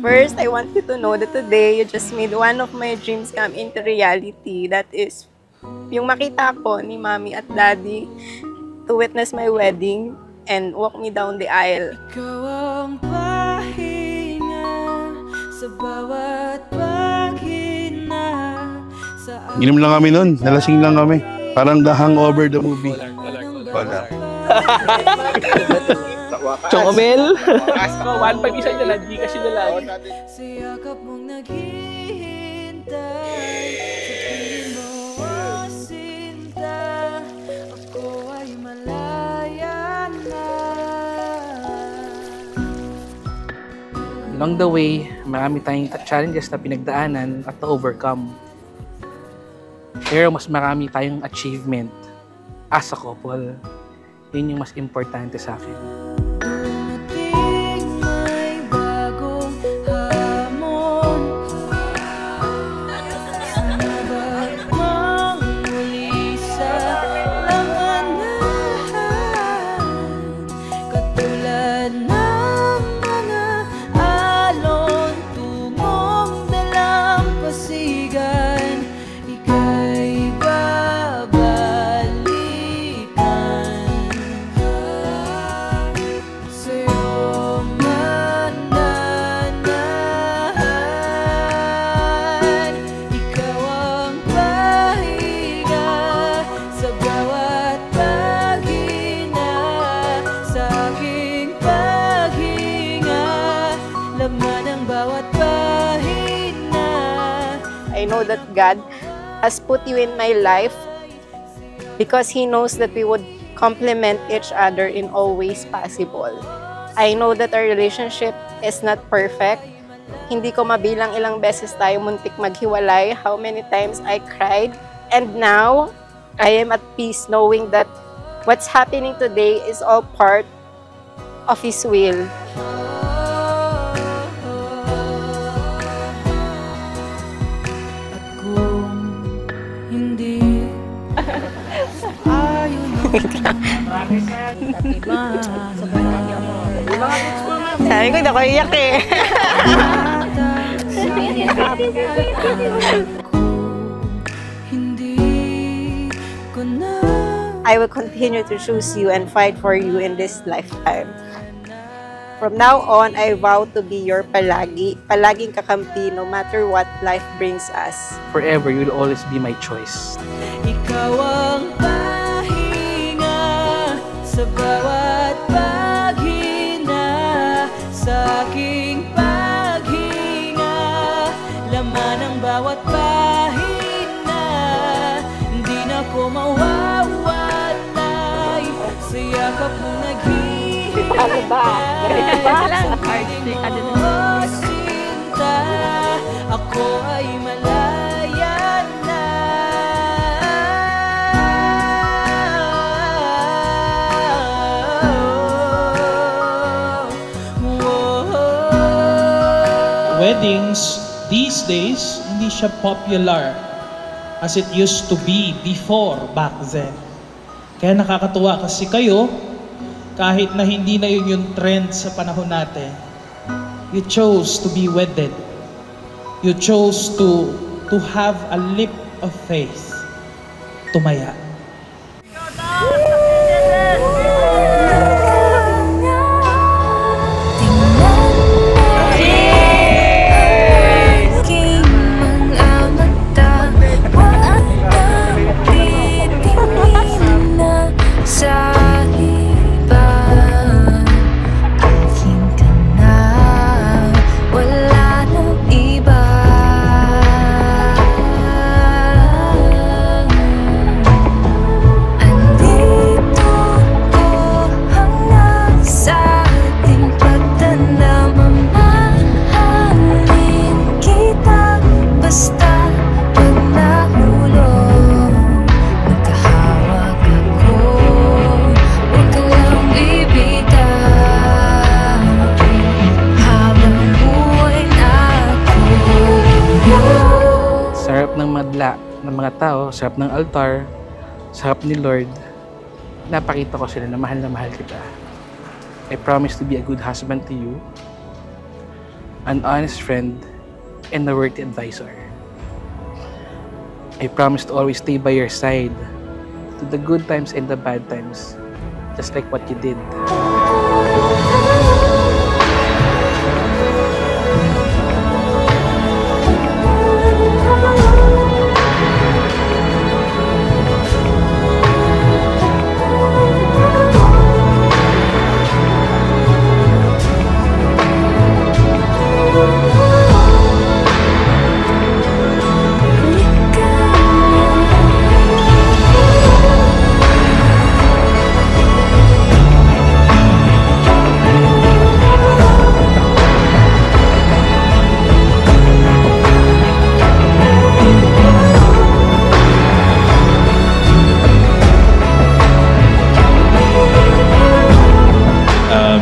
First, I want you to know that today you just made one of my dreams come into reality. That is, yung makita ko ni Mommy at Daddy to witness my wedding and walk me down the aisle. Ikaw ang pahinga sa bawat paghina. Ginom lang kami nun, nalasing lang kami. Parang The Hangover the movie. Wala. Chocomel. 1.5 isa nyo lang, di kasi nila. Sa yakap mong naghihintay, sabihin mo sinta, ako ay malaya na. Along the way, marami tayong challenges na pinagdaanan at na-overcome. Pero mas marami tayong achievement as a couple. Yun yung mas importante sa akin. Dumating may bagong hamon, sumabak mang muli sa labanan, katulad ng mga alon tungong dalampasigan, ika'y babalikan. Sa'yo mananahan, ikaw ang pahinga sa bawat paghina, sa aking paghinga, laman ang bawat pahina. I know that God has put you in my life because He knows that we would complement each other in all ways possible. I know that our relationship is not perfect. Hindi ko mabilang ilang beses tayo muntik maghiwalay, how many times I cried. And now, I am at peace knowing that what's happening today is all part of His will. At kung hindi ayaw Sabi ko, ako iyak eh. I will continue to choose you and fight for you in this lifetime. From now on, I vow to be your palaging kakampi no matter what life brings us. Forever, you'll always be my choice. Ikaw ang pahinga sa bawat paghina, sa aking paghinga, laman ang bawat pahina, hindi na ko mawawalay sa yakap mong naghihintay. Ano ba? Ganito ba? Sinta, ako ay malaya na. Weddings these days, hindi siya popular as it used to be before back then. Kaya nakakatuwa kasi kayo, kahit na hindi na yun yung trend sa panahon natin, you chose to be wedded. You chose to have a leap of faith. Tumaya. Ng mga tao, sarap ng altar, sarap ni Lord. Napakita ko sila na mahal kita. I promise to be a good husband to you, an honest friend, and a worthy advisor. I promise to always stay by your side, to the good times and the bad times, just like what you did.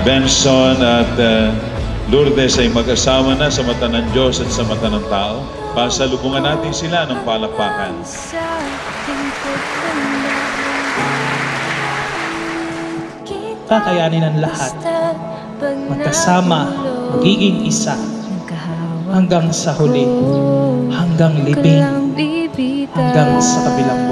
Benson at Lourdes ay mag-asawa na sa mata ng Diyos at sa mata ng tao. Pasalubungan natin sila ng palakpakan. Kakayanin ang lahat. Magkasama, magiging isa. Hanggang sa huli. Hanggang libing. Hanggang sa kabilang